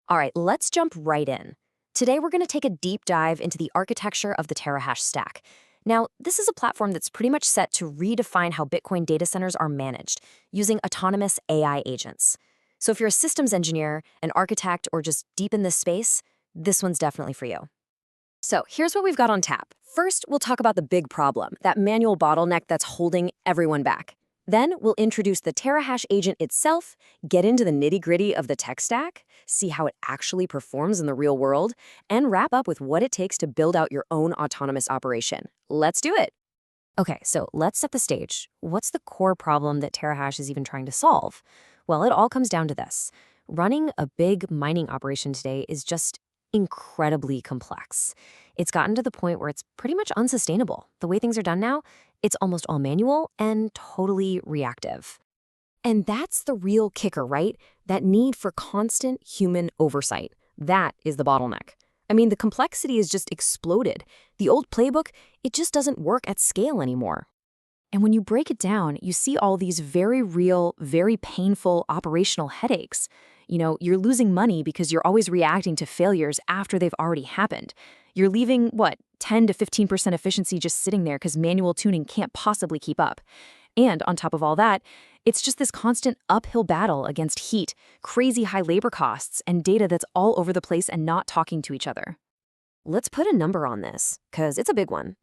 All right, let's jump right in. Today, we're going to take a deep dive into the architecture of the TerraHash Stack. Now, this is a platform that's pretty much set to redefine how Bitcoin data centers are managed using autonomous AI agents. So if you're a systems engineer, an architect, or just deep in this space, this one's definitely for you. So here's what we've got on tap. First, we'll talk about the big problem, that manual bottleneck that's holding everyone back. Then we'll introduce the TerraHash agent itself, get into the nitty-gritty of the tech stack, see how it actually performs in the real world, and wrap up with what it takes to build out your own autonomous operation. Let's do it. Okay, so let's set the stage. What's the core problem that TerraHash is even trying to solve? Well, it all comes down to this. Running a big mining operation today is just incredibly complex. It's gotten to the point where it's pretty much unsustainable. The way things are done now, it's almost all manual and totally reactive. And that's the real kicker, right? That need for constant human oversight. That is the bottleneck. I mean, the complexity has just exploded. The old playbook, it just doesn't work at scale anymore. And when you break it down, you see all these very real, very painful operational headaches. You're losing money because you're always reacting to failures after they've already happened. You're leaving, 10 to 15% efficiency just sitting there because manual tuning can't possibly keep up. And on top of all that, it's just this constant uphill battle against heat, crazy high labor costs, and data that's all over the place and not talking to each other. Let's put a number on this, because it's a big one.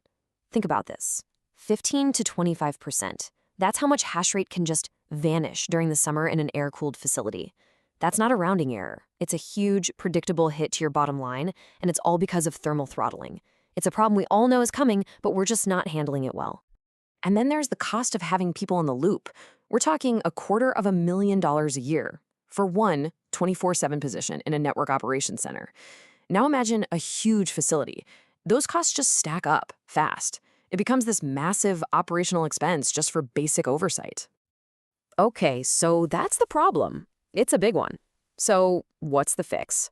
Think about this. 15 to 25%. That's how much hash rate can just vanish during the summer in an air-cooled facility. That's not a rounding error. It's a huge, predictable hit to your bottom line, and it's all because of thermal throttling. It's a problem we all know is coming, but we're just not handling it well. And then there's the cost of having people in the loop. We're talking $250,000 a year for one 24/7 position in a network operations center. Now imagine a huge facility. Those costs just stack up fast. It becomes this massive operational expense just for basic oversight. Okay, so that's the problem. It's a big one. So what's the fix?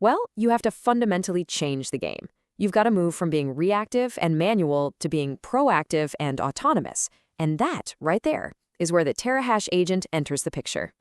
Well, you have to fundamentally change the game. You've got to move from being reactive and manual to being proactive and autonomous. And that, right there, is where the TerraHash agent enters the picture.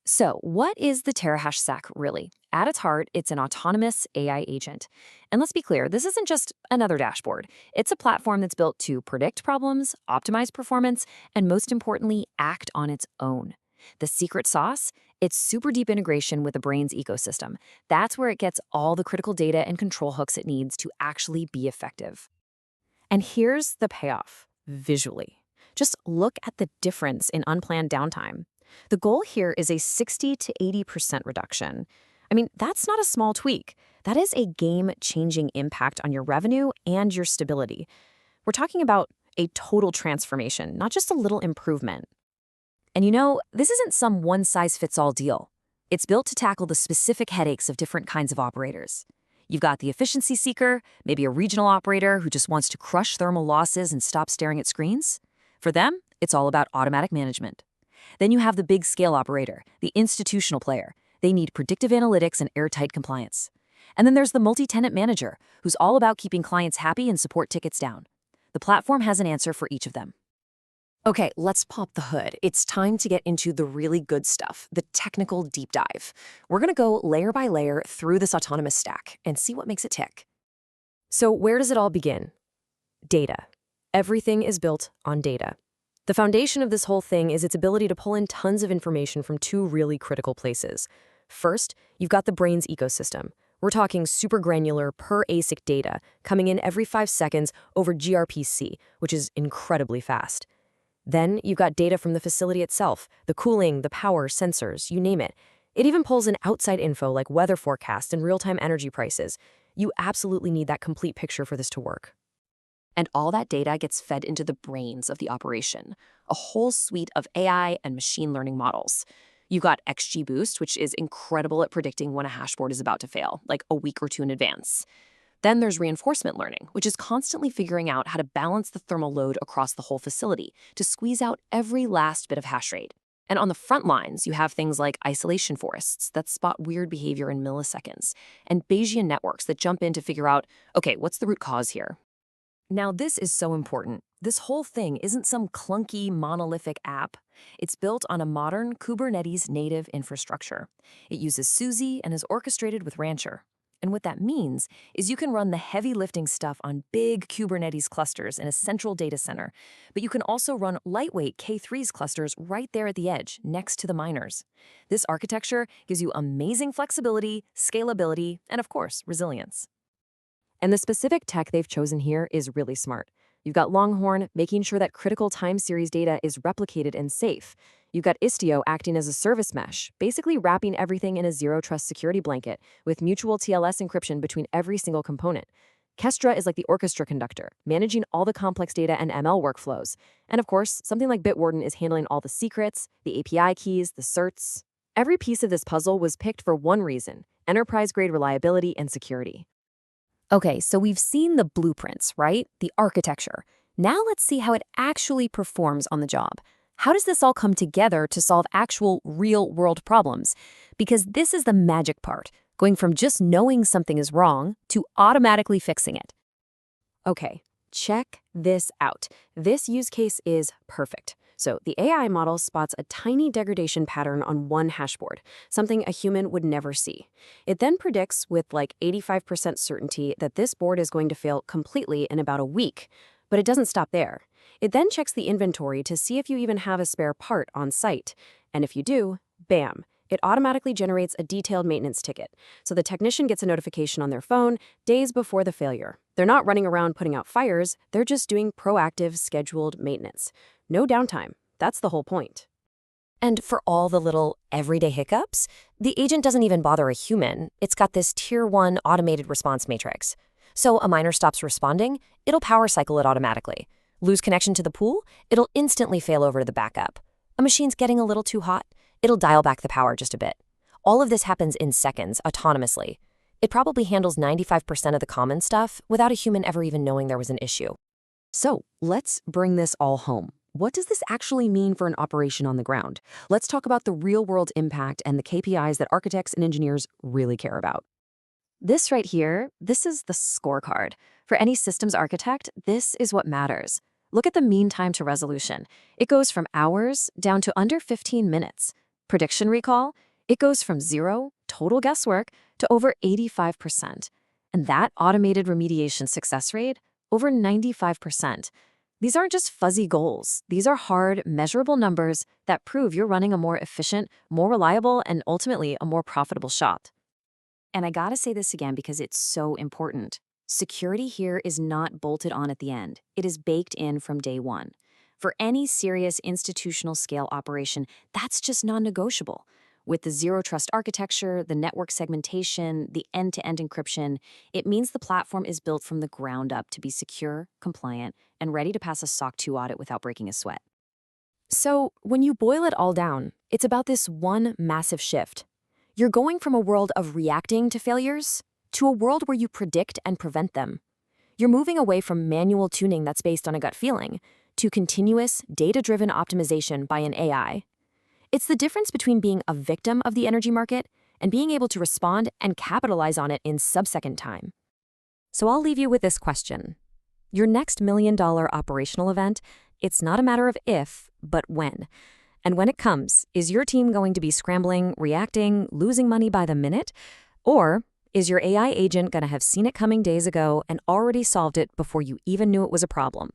So what is the TerraHash Stack really? At its heart, it's an autonomous AI agent. And let's be clear, this isn't just another dashboard. It's a platform that's built to predict problems, optimize performance, and most importantly, act on its own. The secret sauce? It's super deep integration with the Braiins ecosystem. That's where it gets all the critical data and control hooks it needs to actually be effective. And here's the payoff, visually. Just look at the difference in unplanned downtime. The goal here is a 60 to 80% reduction. I mean, that's not a small tweak. That is a game-changing impact on your revenue and your stability. We're talking about a total transformation, not just a little improvement. And this isn't some one-size-fits-all deal. It's built to tackle the specific headaches of different kinds of operators. You've got the efficiency seeker, maybe a regional operator who just wants to crush thermal losses and stop staring at screens. For them, it's all about automatic management. Then you have the big scale operator, the institutional player. They need predictive analytics and airtight compliance. And then there's the multi-tenant manager, who's all about keeping clients happy and support tickets down. The platform has an answer for each of them. Okay, let's pop the hood. It's time to get into the really good stuff, the technical deep dive. We're going to go layer by layer through this autonomous stack and see what makes it tick. So where does it all begin? Data. Everything is built on data. The foundation of this whole thing is its ability to pull in tons of information from two really critical places. First, you've got the Braiins ecosystem. We're talking super granular per ASIC data coming in every 5 seconds over gRPC, which is incredibly fast. Then you've got data from the facility itself, the cooling, the power, sensors, you name it. It even pulls in outside info like weather forecasts and real-time energy prices. You absolutely need that complete picture for this to work. And all that data gets fed into the brains of the operation, a whole suite of AI and machine learning models. You've got XGBoost, which is incredible at predicting when a hashboard is about to fail, like a week or two in advance. Then there's reinforcement learning, which is constantly figuring out how to balance the thermal load across the whole facility to squeeze out every last bit of hash rate. And on the front lines, you have things like isolation forests that spot weird behavior in milliseconds, and Bayesian networks that jump in to figure out, okay, what's the root cause here? Now, this is so important. This whole thing isn't some clunky, monolithic app. It's built on a modern Kubernetes native infrastructure. It uses SUSE and is orchestrated with Rancher. And what that means is you can run the heavy lifting stuff on big Kubernetes clusters in a central data center, but you can also run lightweight K3s clusters right there at the edge, next to the miners. This architecture gives you amazing flexibility, scalability, and of course, resilience. And the specific tech they've chosen here is really smart. You've got Longhorn making sure that critical time series data is replicated and safe. You've got Istio acting as a service mesh, basically wrapping everything in a zero-trust security blanket with mutual TLS encryption between every single component. Kestra is like the orchestra conductor, managing all the complex data and ML workflows. And of course, something like Bitwarden is handling all the secrets, the API keys, the certs. Every piece of this puzzle was picked for one reason: enterprise-grade reliability and security. Okay, so we've seen the blueprints, right? The architecture. Now let's see how it actually performs on the job. How does this all come together to solve actual real-world problems? Because this is the magic part, going from just knowing something is wrong to automatically fixing it. Okay, check this out. This use case is perfect. So the AI model spots a tiny degradation pattern on one hashboard, something a human would never see. It then predicts with like 85% certainty that this board is going to fail completely in about a week. But it doesn't stop there. It then checks the inventory to see if you even have a spare part on site. And if you do, bam, it automatically generates a detailed maintenance ticket. So the technician gets a notification on their phone days before the failure. They're not running around putting out fires, they're just doing proactive, scheduled maintenance. No downtime. That's the whole point. And for all the little everyday hiccups, the agent doesn't even bother a human. It's got this Tier 1 automated response matrix. So a miner stops responding, it'll power cycle it automatically. Lose connection to the pool, it'll instantly fail over to the backup. A machine's getting a little too hot, it'll dial back the power just a bit. All of this happens in seconds, autonomously. It probably handles 95% of the common stuff without a human ever even knowing there was an issue. So let's bring this all home. What does this actually mean for an operation on the ground? Let's talk about the real-world impact and the KPIs that architects and engineers really care about. This right here, this is the scorecard. For any systems architect, this is what matters. Look at the mean time to resolution. It goes from hours down to under 15 minutes. Prediction recall, it goes from 0, total guesswork, to over 85%. And that automated remediation success rate, over 95%. These aren't just fuzzy goals. These are hard, measurable numbers that prove you're running a more efficient, more reliable, and ultimately a more profitable shop. And I gotta say this again because it's so important. Security here is not bolted on at the end. It is baked in from day one. For any serious institutional scale operation, that's just non-negotiable. With the zero-trust architecture, the network segmentation, the end-to-end encryption, it means the platform is built from the ground up to be secure, compliant, and ready to pass a SOC 2 audit without breaking a sweat. So when you boil it all down, it's about this one massive shift. You're going from a world of reacting to failures to a world where you predict and prevent them. You're moving away from manual tuning that's based on a gut feeling to continuous, data-driven optimization by an AI. It's the difference between being a victim of the energy market and being able to respond and capitalize on it in sub-second time. So I'll leave you with this question. Your next $1 million operational event, it's not a matter of if, but when. And when it comes, is your team going to be scrambling, reacting, losing money by the minute? Or is your AI agent going to have seen it coming days ago and already solved it before you even knew it was a problem?